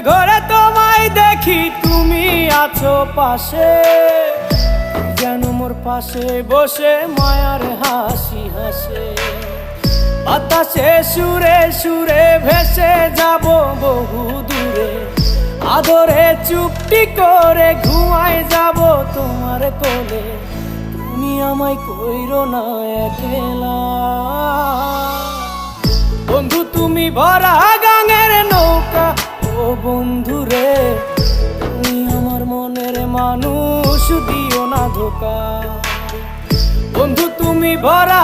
ঘরে তোমায় দেখি তুমি আছো পাশে, যেন মোর পাশে বসে মায়ার হাসি হাসে। বাতাসে সুরে সুরে ভেসে যাব বহু দূরে, আদরে চুপটি করে ঘুমায় যাব তোমার কোলে। তুমি আমায় কইরো না একলা বন্ধু, তুমি ভরা গাঙের নৌকা। ও বন্ধু রে, তুমি আমার মনের মানুষ, দিও না ধোকা। বন্ধু তুমি ভরা